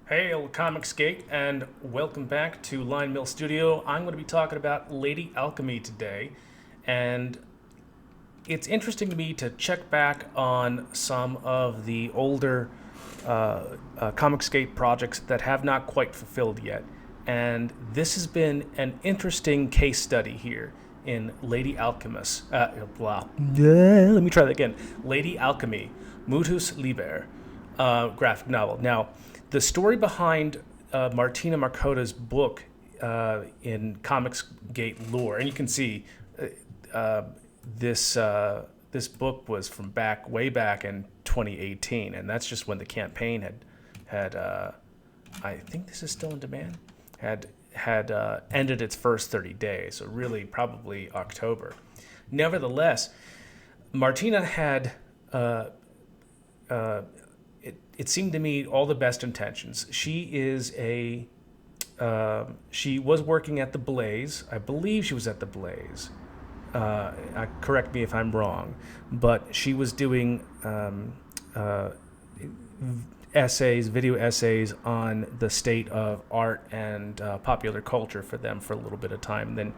Hail ComicsGate and welcome back to LionMill Studio. I'm going to be talking about Lady Alchemy today, and it's interesting to me to check back on some of the older ComicsGate projects that have not quite fulfilled yet. And this has been an interesting case study here in Lady Alchemist. Let me try that again. Lady Alchemy, MUTUS LIBER graphic novel. Now, the story behind Martina Markota's book in ComicsGate lore, and you can see this book was from way back in 2018, and that's just when the campaign had I think this is still in demand, had ended its first 30 days, so really probably October. Nevertheless, Martina had it seemed to me all the best intentions. She was working at the Blaze. I believe she was at the Blaze. Correct me if I'm wrong, but she was doing video essays on the state of art and popular culture for them for a little bit of time. Then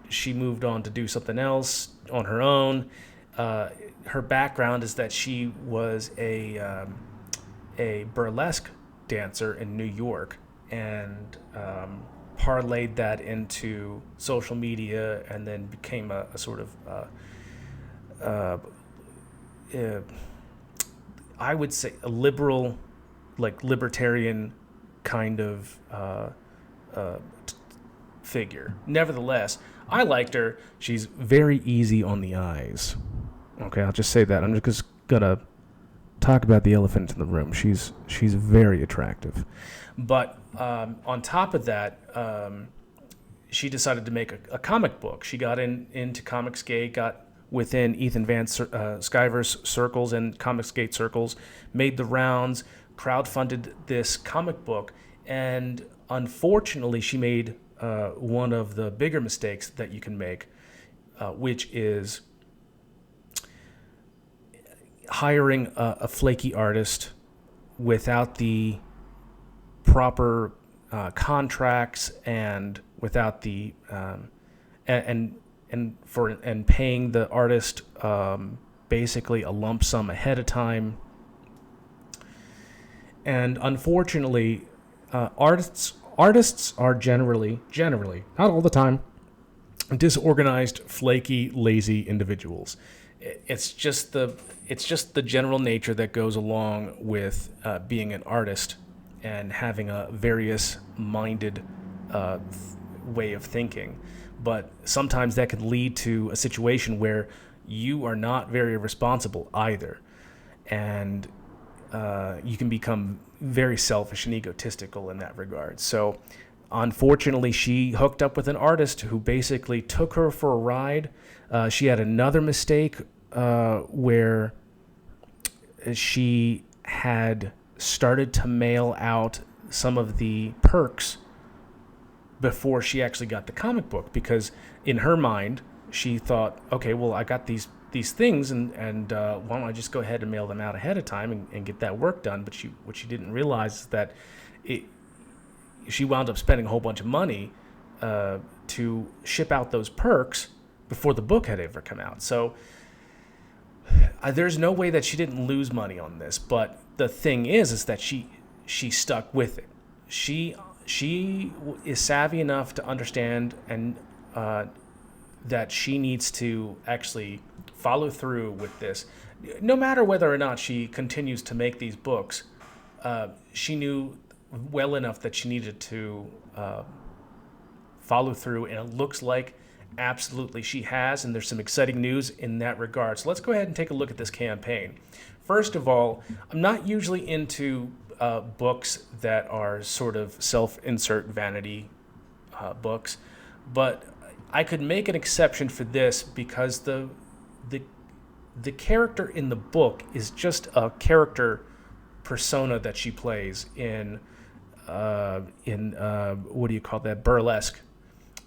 she moved on to do something else on her own. Her background is that she was a burlesque dancer in New York, and parlayed that into social media, and then became a sort of I would say a liberal, like libertarian kind of figure. Nevertheless, I liked her. She's very easy on the eyes. Okay, I'll just say that. I'm just gonna talk about the elephant in the room. She's very attractive, but on top of that, she decided to make a comic book. She got into ComicsGate, got within Ethan Van Sciver's circles and ComicsGate circles, made the rounds, crowdfunded this comic book, and unfortunately, she made one of the bigger mistakes that you can make, which is hiring a flaky artist without the proper contracts and without the and paying the artist basically a lump sum ahead of time. And unfortunately, artists are generally, not all the time, disorganized, flaky, lazy individuals. It's just the general nature that goes along with being an artist and having a various minded way of thinking. But sometimes that can lead to a situation where you are not very responsible either, and you can become very selfish and egotistical in that regard. So unfortunately, she hooked up with an artist who basically took her for a ride. She had another mistake where she had started to mail out some of the perks before she actually got the comic book, because in her mind she thought, okay, well, I got these things, and why don't I just go ahead and mail them out ahead of time and get that work done. But what she didn't realize is that she wound up spending a whole bunch of money to ship out those perks before the book had ever come out. So there's no way that she didn't lose money on this. But the thing is that she stuck with it. She is savvy enough to understand and that she needs to actually follow through with this. No matter whether or not she continues to make these books, she knew well enough that she needed to follow through, and it looks like absolutely she has, and there's some exciting news in that regard. So let's go ahead and take a look at this campaign. First of all, I'm not usually into books that are sort of self-insert vanity books, but I could make an exception for this because the character in the book is just a character persona that she plays in what do you call that, burlesque,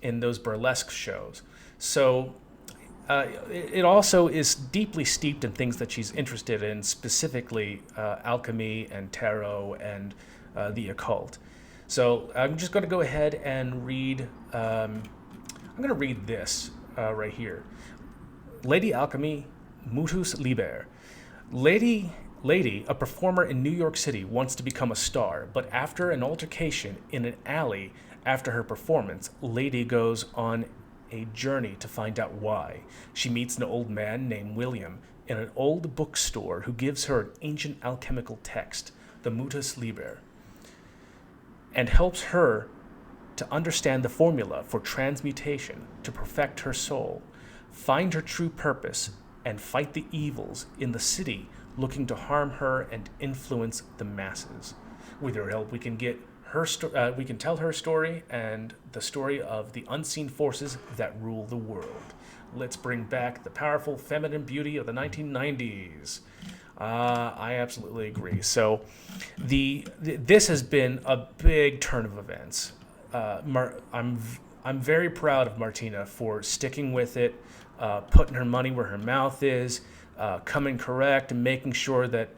in those burlesque shows. So it also is deeply steeped in things that she's interested in, specifically alchemy and tarot and the occult. So I'm just going to go ahead and read. I'm going to read this right here. Lady Alchemy, MUTUS LIBER. Lady, a performer in New York City, wants to become a star, but after an altercation in an alley after her performance, Lady goes on a journey to find out why. She meets an old man named William in an old bookstore who gives her an ancient alchemical text, the MUTUS LIBER, and helps her to understand the formula for transmutation to perfect her soul, find her true purpose, and fight the evils in the city looking to harm her and influence the masses. With her help, we can get her we can tell her story and the story of the unseen forces that rule the world. Let's bring back the powerful feminine beauty of the 1990s. I absolutely agree. So, this has been a big turn of events. I'm very proud of Martina for sticking with it, putting her money where her mouth is, coming correct, and making sure that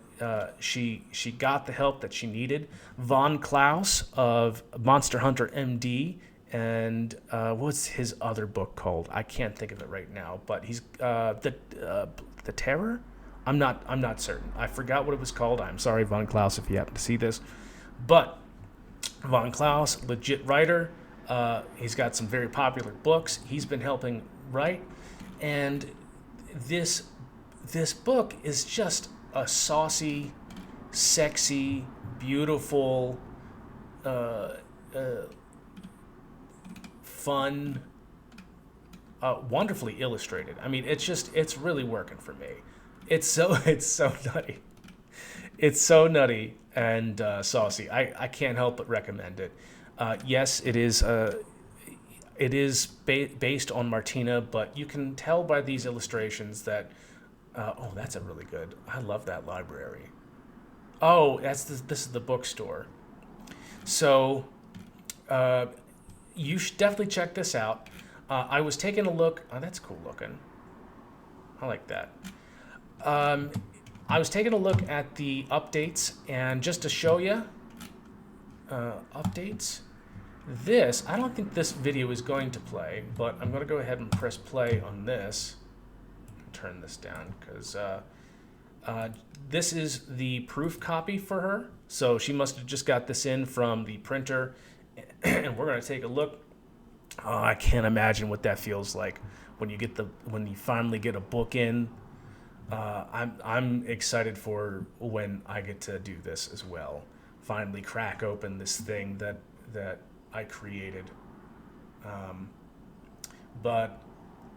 she got the help that she needed. Von Klaus of Monster Hunter MD, and what's his other book called? I can't think of it right now, but he's the Terror. I'm not certain. I forgot what it was called. I'm sorry, Von Klaus, if you happen to see this, but Von Klaus, legit writer. He's got some very popular books. He's been helping write, and this book is just a saucy, sexy, beautiful, fun, wonderfully illustrated. I mean, it's really working for me. It's so nutty. It's so nutty and saucy. I can't help but recommend it. Yes, it is based on Martina, but you can tell by these illustrations that that's a really good. I love that library. Oh, this is the bookstore. So you should definitely check this out. I was taking a look. Oh, that's cool looking. I like that. I was taking a look at the updates, and just to show you, updates. I don't think this video is going to play, but I'm going to go ahead and press play on this. Turn this down because this is the proof copy for her. So she must have just got this in from the printer, and we're going to take a look. Oh, I can't imagine what that feels like when you finally get a book in. I'm excited for when I get to do this as well. Finally crack open this thing that I created. But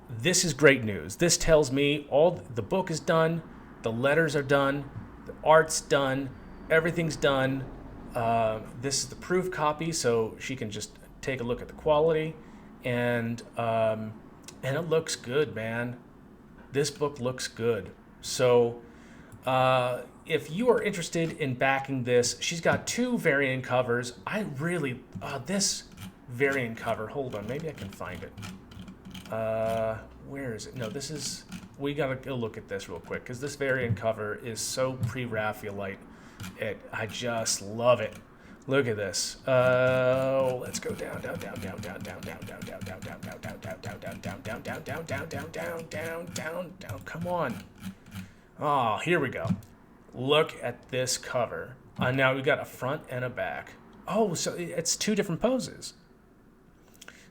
this is great news. This tells me the book is done, the letters are done, the art's done, everything's done. This is the proof copy, so she can just take a look at the quality, and it looks good, man. This book looks good. So if you are interested in backing this, she's got 2 variant covers. I really, this variant cover, hold on, maybe I can find it. Where is it? No, we gotta go look at this real quick, because this variant cover is so pre-Raphaelite. I just love it. Look at this. Let's go down. Come on. Oh, here we go. Look at this cover. Now we got a front and a back. Oh, so it's 2 different poses.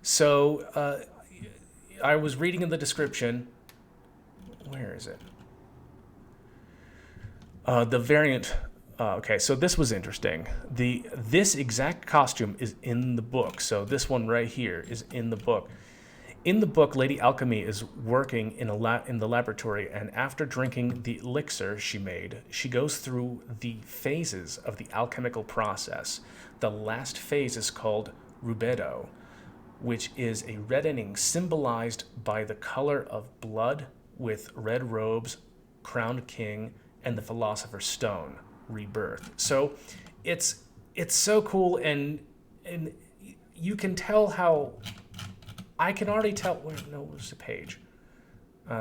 So I was reading in the description. Where is it? The variant. Okay, so this was interesting. This exact costume is in the book. So this one right here is in the book. In the book, Lady Alchemy is working in the laboratory, and after drinking the elixir she made, she goes through the phases of the alchemical process. The last phase is called rubedo, which is a reddening symbolized by the color of blood with red robes, crowned king, and the philosopher's stone, rebirth. So it's so cool, and you can tell how. I can already tell. Where's the page?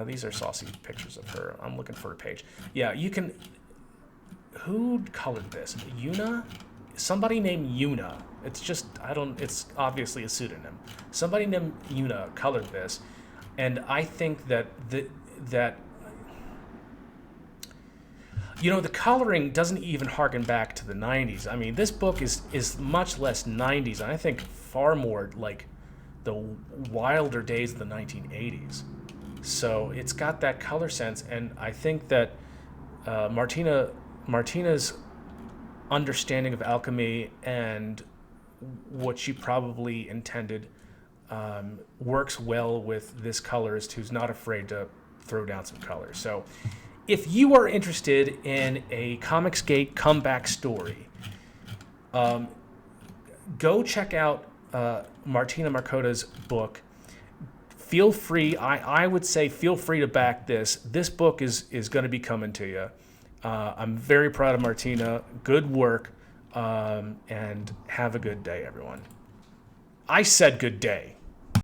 These are saucy pictures of her. I'm looking for a page. Yeah, you can. Who colored this? Yuna? somebody named Yuna. It's obviously a pseudonym. Somebody named Yuna colored this, and I think that the coloring doesn't even harken back to the 90s. I mean, this book is much less 90s, and I think far more like the wilder days of the 1980s. So it's got that color sense, and I think that Martina's understanding of alchemy and what she probably intended works well with this colorist who's not afraid to throw down some color. So if you are interested in a ComicsGate comeback story, go check out Martina Markota's book. Feel free, I would say feel free to back this. This book is going to be coming to you. I'm very proud of Martina. Good work, and have a good day, everyone. I said good day.